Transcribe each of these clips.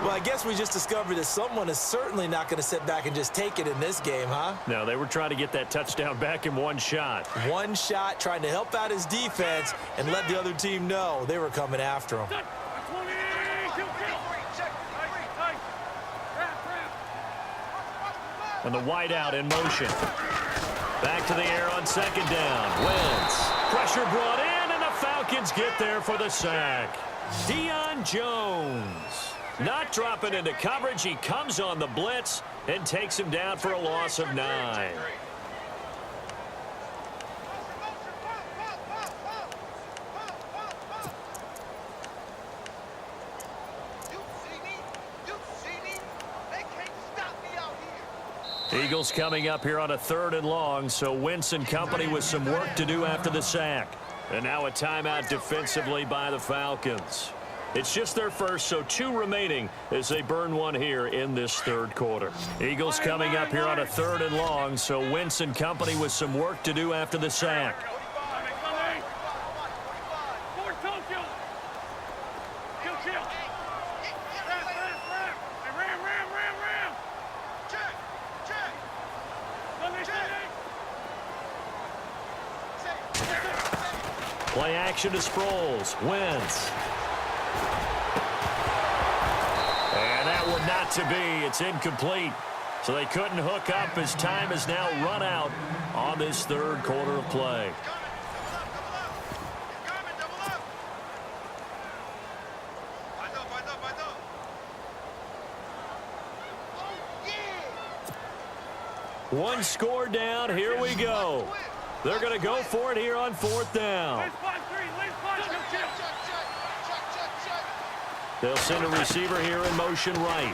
Well, I guess we just discovered that someone is certainly not going to sit back and just take it in this game, huh? No, they were trying to get that touchdown back in one shot. One shot, trying to help out his defense and let the other team know they were coming after him. And the wide out in motion. Back to the air on second down. Wentz. Pressure brought in, and the Falcons get there for the sack. Deion Jones. Not dropping into coverage. He comes on the blitz and takes him down for a loss of 9. Eagles coming up here on a 3rd and long, so Wentz and company with some work to do after the sack. And now a timeout defensively by the Falcons. It's just their first, so 2 remaining as they burn one here in this 3rd quarter. Eagles coming up here on a 3rd and long, so Wentz and company with some work to do after the sack. Play action to Sproles. Wentz. And that one not to be. It's incomplete. So they couldn't hook up as time has now run out on this 3rd quarter of play. One score down. Here we go. They're going to go for it here on 4th down. They'll send a receiver here in motion right.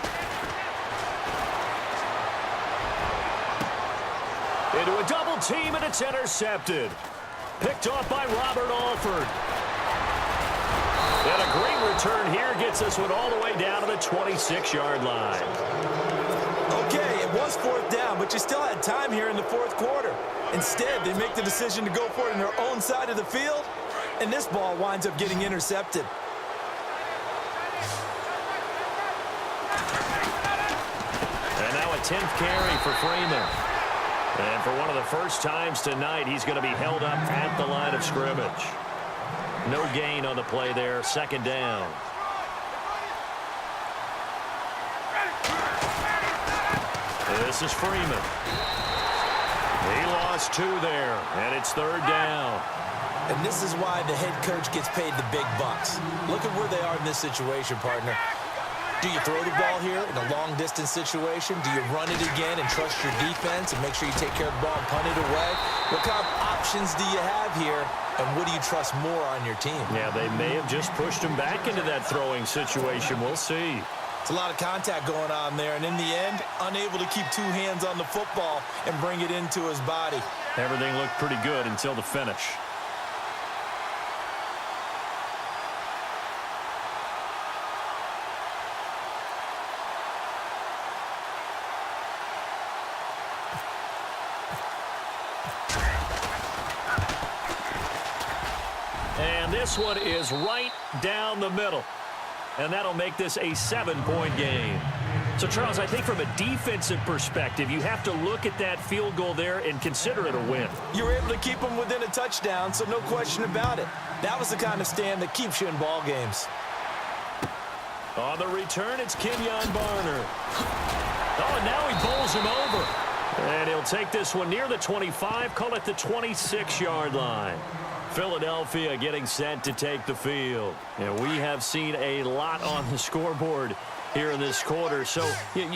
Into a double team, and it's intercepted. Picked off by Robert Alford. And a great return here gets this one all the way down to the 26-yard line. Okay, it was 4th down, but you still had time here in the 4th quarter. Instead, they make the decision to go for it on their own side of the field, and this ball winds up getting intercepted. And now a 10th carry for Freeman. And for one of the first times tonight, he's going to be held up at the line of scrimmage. No gain on the play there, 2nd down. This is Freeman. He lost 2 there, and it's 3rd down. And this is why the head coach gets paid the big bucks. Look at where they are in this situation, partner. Do you throw the ball here in a long-distance situation? Do you run it again and trust your defense and make sure you take care of the ball and punt it away? What kind of options do you have here, and what do you trust more on your team? Yeah, they may have just pushed him back into that throwing situation. We'll see. It's a lot of contact going on there, and in the end, unable to keep 2 hands on the football and bring it into his body. Everything looked pretty good until the finish. And this one is right down the middle. And that'll make this a 7-point game. So, Charles, I think from a defensive perspective, you have to look at that field goal there and consider it a win. You were able to keep them within a touchdown, so no question about it. That was the kind of stand that keeps you in ball games. On the return, it's Kenyon Barner. Oh, and now he bowls him over. And he'll take this one near the 25, call it the 26-yard line. Philadelphia getting set to take the field. And we have seen a lot on the scoreboard here in this quarter. So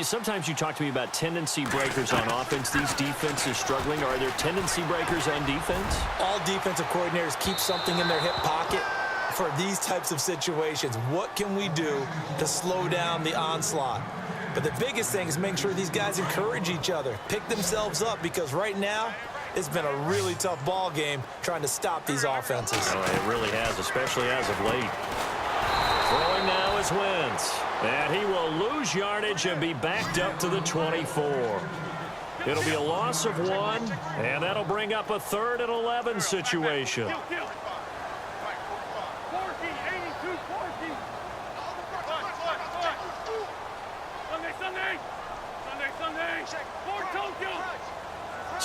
sometimes you talk to me about tendency breakers on offense. These defenses struggling. Are there tendency breakers on defense? All defensive coordinators keep something in their hip pocket for these types of situations. What can we do to slow down the onslaught? But the biggest thing is make sure these guys encourage each other, pick themselves up, because right now it's been a really tough ball game trying to stop these offenses. Oh, it really has, especially as of late. Throwing now is Wentz. And he will lose yardage and be backed up to the 24. It'll be a loss of 1, and that'll bring up a 3rd and 11 situation.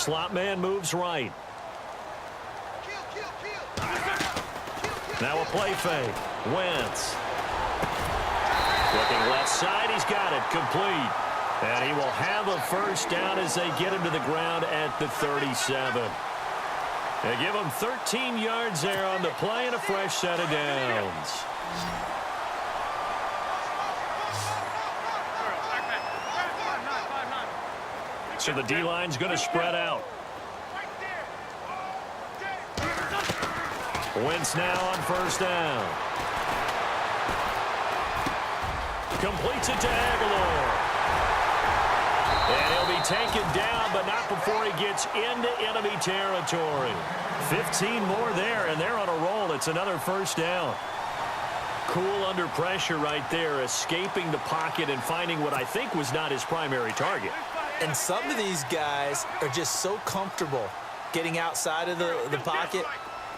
Slot man moves right. Now a play fake. Wentz. Looking left side. He's got it. Complete. And he will have a first down as they get him to the ground at the 37. They give him 13 yards there on the play and a fresh set of downs. So the D-line's going to spread out. Wentz now on first down. Completes it to Aguilar. And he'll be taken down, but not before he gets into enemy territory. 15 more there, and they're on a roll. It's another first down. Cool under pressure right there, escaping the pocket and finding what I think was not his primary target. And some of these guys are just so comfortable getting outside of the pocket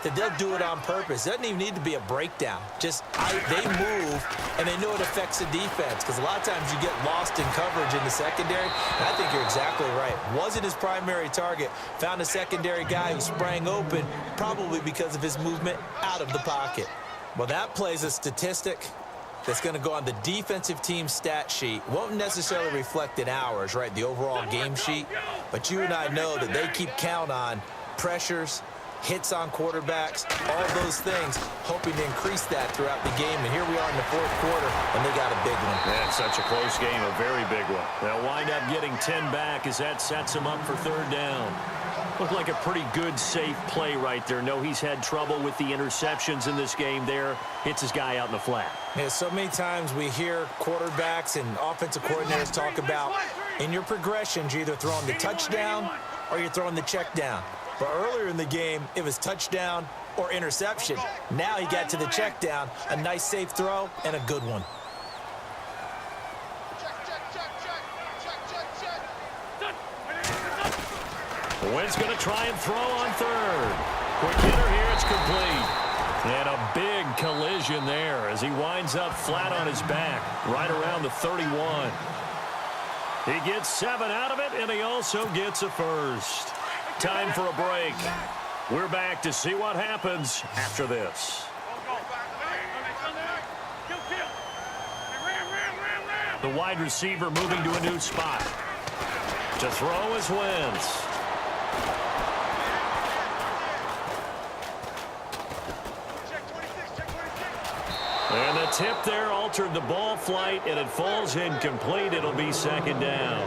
that they'll do it on purpose. It doesn't even need to be a breakdown. Just they move, and they know it affects the defense, because a lot of times you get lost in coverage in the secondary. And I think you're exactly right. Wasn't his primary target. Found a secondary guy who sprang open, probably because of his movement out of the pocket. Well, that plays a statistic that's going to go on the defensive team stat sheet. Won't necessarily reflect in ours, right, the overall game sheet. But you and I know that they keep count on pressures, hits on quarterbacks, all those things, hoping to increase that throughout the game. And here we are in the fourth quarter, and they got a big one. That's such a close game, a very big one. They'll wind up getting 10 back as that sets them up for third down. Looked like a pretty good, safe play right there. No, he's had trouble with the interceptions in this game there. Hits his guy out in the flat. Yeah, so many times we hear quarterbacks and offensive coordinators talk about, in your progressions, you're either throwing the touchdown or you're throwing the check down. But earlier in the game, it was touchdown or interception. Now he got to the check down, a nice safe throw, and a good one. Wentz going to try and throw on third. Quick hitter here, it's complete. And a big collision there as he winds up flat on his back, right around the 31. He gets 7 out of it, and he also gets a first. Time for a break. We're back to see what happens after this. The wide receiver moving to a new spot. To throw is Wentz. And the tip there altered the ball flight, and it falls incomplete. It'll be second down.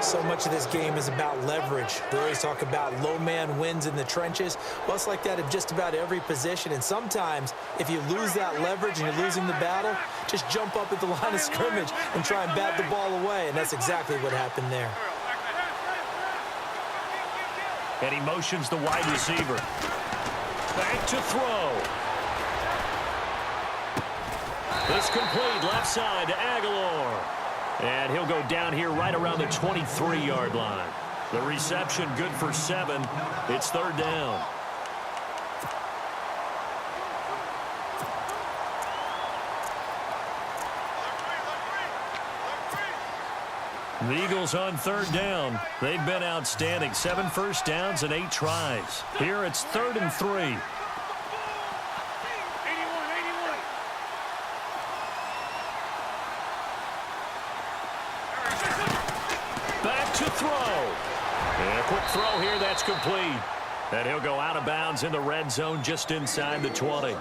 So much of this game is about leverage. We always talk about low man wins in the trenches. Well, it's like that in just about every position. And sometimes, if you lose that leverage and you're losing the battle, just jump up at the line of scrimmage and try and bat the ball away. And that's exactly what happened there. And he motions the wide receiver. Back to throw. It's complete left side to Aguilar. And he'll go down here right around the 23-yard line. The reception good for 7. It's third down. The Eagles on third down. They've been outstanding. 7 first downs and 8 tries. Here it's 3rd and 3. To throw. And a quick throw here, that's complete. And he'll go out of bounds in the red zone just inside the 20.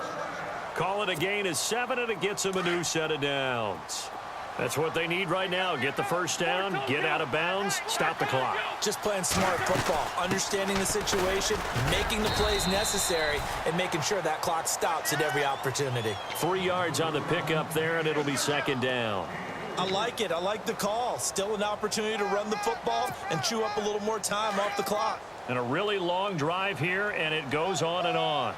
Call it a gain of 7, and it gets him a new set of downs. That's what they need right now. Get the first down, get out of bounds, stop the clock. Just playing smart football, understanding the situation, making the plays necessary, and making sure that clock stops at every opportunity. 3 yards on the pickup there, and it'll be second down. I like it. I like the call. Still an opportunity to run the football and chew up a little more time off the clock. And a really long drive here, and it goes on and on.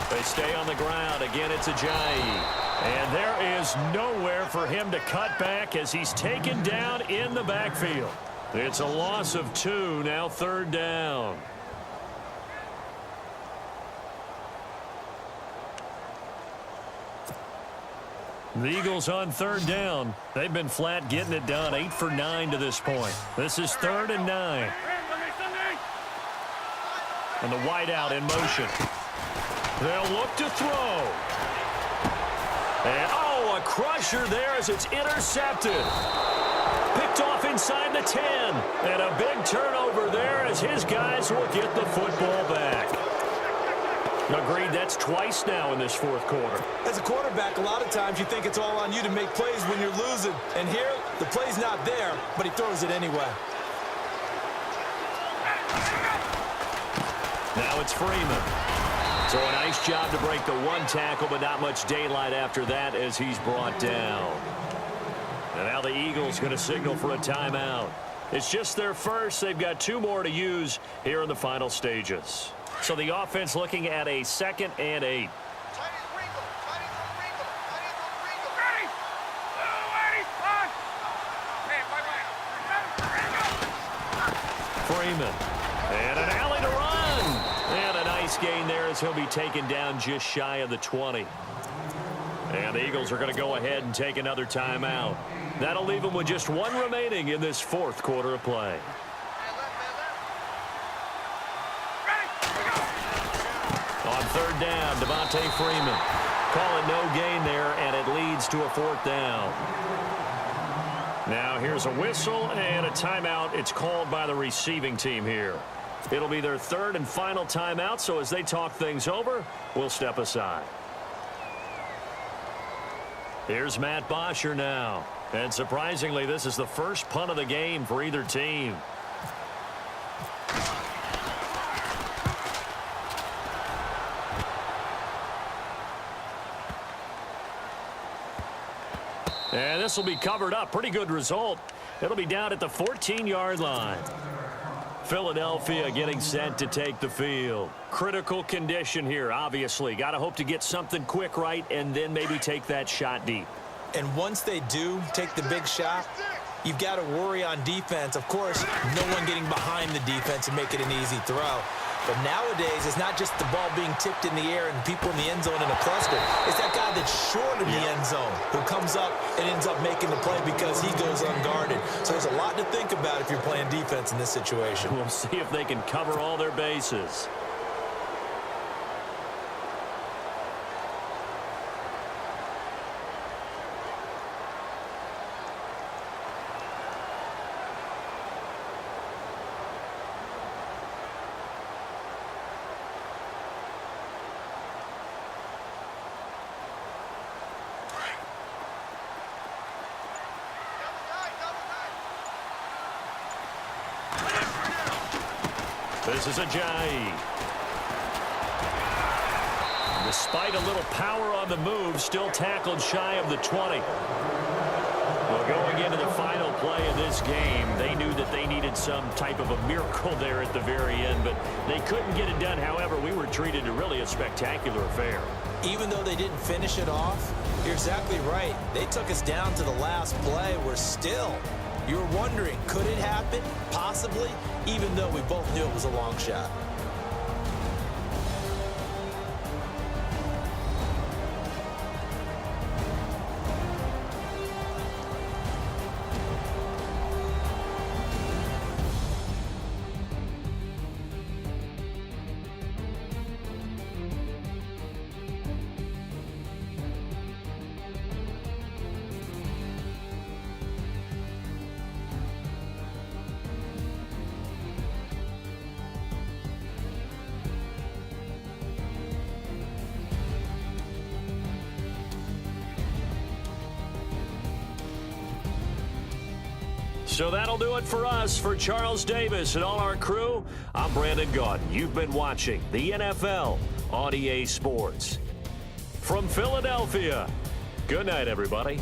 They stay on the ground. Again, it's Ajayi. And there is nowhere for him to cut back as he's taken down in the backfield. It's a loss of 2, now third down. The Eagles on third down. They've been flat getting it done, 8 for 9 to this point. This is 3rd and 9. And the wideout in motion. They'll look to throw. And, a crusher there as it's intercepted. Picked off inside the 10. And a big turnover there as his guys will get the football back. Agreed, that's twice now in this fourth quarter. As a quarterback, a lot of times you think it's all on you to make plays when you're losing. And here, the play's not there, but he throws it anyway. Now it's Freeman. So a nice job to break the one tackle, but not much daylight after that as he's brought down. And now the Eagles going to signal for a timeout. It's just their first. They've got 2 more to use here in the final stages. So the offense looking at a 2nd and 8. Freeman. And an alley to run. And a nice gain there as he'll be taken down just shy of the 20. And the Eagles are going to go ahead and take another timeout. That'll leave them with just 1 remaining in this fourth quarter of play. On third down, Devontae Freeman. Call it no gain there, and it leads to a 4th down. Now here's a whistle and a timeout. It's called by the receiving team here. It'll be their 3rd and final timeout, so as they talk things over, we'll step aside. Here's Matt Bosher now. And surprisingly, this is the first punt of the game for either team. And this will be covered up. Pretty good result. It'll be down at the 14-yard line. Philadelphia getting set to take the field. Critical condition here, obviously. Got to hope to get something quick right and then maybe take that shot deep. And once they do take the big shot, you've got to worry on defense. Of course, no one getting behind the defense and make it an easy throw. But nowadays, it's not just the ball being tipped in the air and people in the end zone in a cluster. It's that guy that's short in the end zone who comes up and ends up making the play because he goes unguarded. So there's a lot to think about if you're playing defense in this situation. We'll see if they can cover all their bases. This is Ajayi. Despite a little power on the move, still tackled shy of the 20. Well, going into the final play of this game, they knew that they needed some type of a miracle there at the very end, but they couldn't get it done. However, we were treated to really a spectacular affair. Even though they didn't finish it off, you're exactly right. They took us down to the last play. We're still... You were wondering, could it happen? Possibly, even though we both knew it was a long shot. So that'll do it for us. For Charles Davis and all our crew, I'm Brandon Gaudin. You've been watching the NFL on EA Sports. From Philadelphia, good night, everybody.